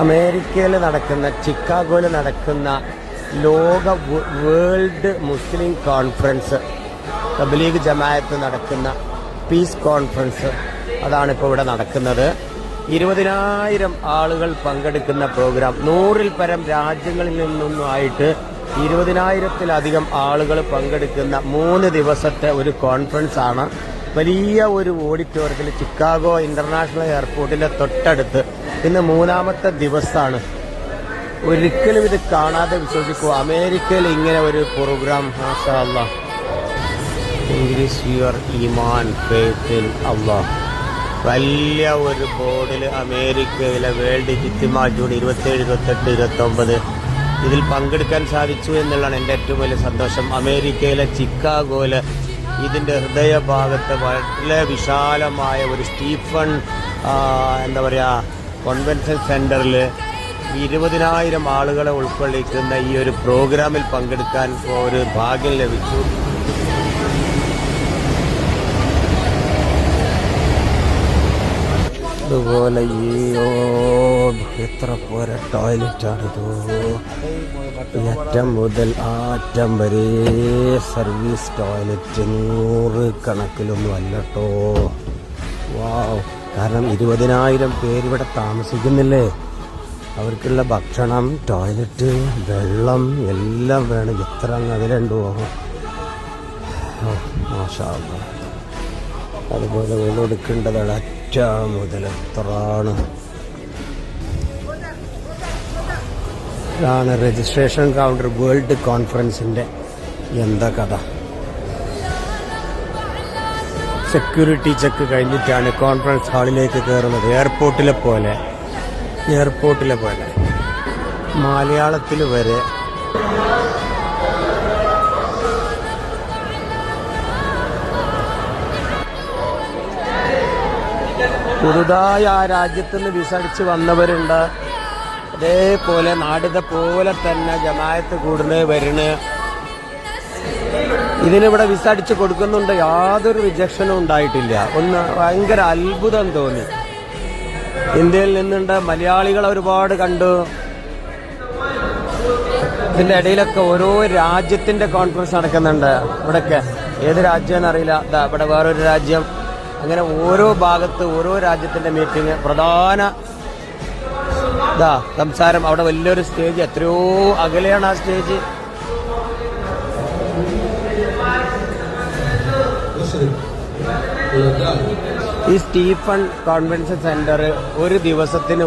അമേരിക്കയിൽ നടക്കുന്ന ചിക്കാഗോയിൽ നടക്കുന്ന ലോക വേൾഡ് മുസ്ലിം കോൺഫറൻസ്, തബ്ലീഗ് ജമാഅത്ത് നടക്കുന്ന പീസ് കോൺഫറൻസ്, അതാണിപ്പോൾ ഇവിടെ നടക്കുന്നത്. 20,000 ആളുകൾ പങ്കെടുക്കുന്ന പ്രോഗ്രാം. 100-ൽ പരം രാജ്യങ്ങളിൽ നിന്നൊന്നുമായിട്ട് 20,000-ത്തിലധികം ആളുകൾ പങ്കെടുക്കുന്ന 3 ദിവസത്തെ ഒരു കോൺഫറൻസ് ആണ്. വലിയ ഒരു ഓഡിറ്റോറിയത്തിൽ ചിക്കാഗോ ഇന്റർനാഷണൽ എയർപോർട്ടിന്റെ തൊട്ടടുത്ത്. ഇന്ന് 3-ാമത്തെ ദിവസമാണ്. ഒരിക്കലും ഇത് കാണാതെ വിശ്വസിക്കുക, അമേരിക്കയിൽ ഇങ്ങനെ ഒരു പ്രോഗ്രാം. മാഷാ അല്ലാഹ്. ഇൻക്രീസ് യുവർ ഈമാൻ ഫെയ്ത്ത് ഇൻ അല്ലാഹ്. വലിയ ഒരു ബോർഡിൽ അമേരിക്കയിലെ വേൾഡ് ഇജ്തിമാ ജൂൺ 27, 28, 29 ഇതിൽ പങ്കെടുക്കാൻ സാധിച്ചു എന്നുള്ളതാണ് എൻ്റെ ഏറ്റവും വലിയ സന്തോഷം. അമേരിക്കയിലെ ചിക്കാഗോയില് ഇതിൻ്റെ ഹൃദയഭാഗത്ത് വളരെ വിശാലമായ ഒരു സ്റ്റീഫൻ കോൺവെൻഷൻ സെന്ററിൽ 20,000 ആളുകളെ ഉൾക്കൊള്ളിക്കുന്ന ഈ ഒരു പ്രോഗ്രാമിൽ പങ്കെടുക്കാൻ ഒരു ഭാഗ്യം ലഭിച്ചു. അതുപോലെ എത്ര പോരെ ടോയ്ലറ്റാണിതോ. അറ്റം മുതൽ അറ്റം വരെ സർവീസ് ടോയ്ലറ്റ്. 100 കണക്കിലൊന്നും അല്ലട്ടോ. വാവ്. കാരണം 20,000 പേരിവിടെ താമസിക്കുന്നില്ലേ, അവർക്കുള്ള ഭക്ഷണം, ടോയ്ലറ്റ്, വെള്ളം എല്ലാം വേണം. എത്ര അതിലുണ്ടോ. മാഷാ അല്ലാഹ്. അതുപോലെ വെള്ളമെടുക്കേണ്ടതാണ് അറ്റം മുതൽ എത്രയാണ്. ഇതാണ് രജിസ്ട്രേഷൻ കൗണ്ടർ വേൾഡ് കോൺഫറൻസിൻ്റെ. എന്താ കഥ. സെക്യൂരിറ്റി ചെക്ക് കഴിഞ്ഞിട്ടാണ് കോൺഫറൻസ് ഹാളിലേക്ക് കയറുന്നത്. എയർപോർട്ടിലെ പോലെ മലയാളത്തിൽ വരെ. പുതുതായി ആ രാജ്യത്ത് നിന്ന് വിസ അടിച്ച് വന്നവരുണ്ട്. അതേപോലെ നാടിനെ പോലെ തന്നെ ജമാഅത്ത് കൂടുന്നത് വരുന്നത്. ഇതിനിവിടെ വിസ അടിച്ച് കൊടുക്കുന്നുണ്ട്. യാതൊരു റിജക്ഷനും ഉണ്ടായിട്ടില്ല. ഒന്ന് ഭയങ്കര അത്ഭുതം തോന്നി. ഇന്ത്യയിൽ നിന്നുണ്ട് മലയാളികൾ ഒരുപാട് കണ്ടു. ഇതിന്റെ ഇടയിലൊക്കെ ഓരോ രാജ്യത്തിന്റെ കോൺഫറൻസ് നടക്കുന്നുണ്ട്. ഇവിടെയൊക്കെ ഏത് രാജ്യമെന്ന് അറിയില്ല. ഇവിടെ വേറൊരു രാജ്യം. അങ്ങനെ ഓരോ ഭാഗത്ത് ഓരോ രാജ്യത്തിന്റെ മീറ്റിംഗ്. പ്രധാന സംസാരം. അവിടെ വലിയൊരു സ്റ്റേജ്, എത്രയോ അകലെയാണ് ആ സ്റ്റേജ്. ഈ സ്റ്റീഫൻ കോൺവെൻഷൻ സെന്റർ ഒരു ദിവസത്തിന്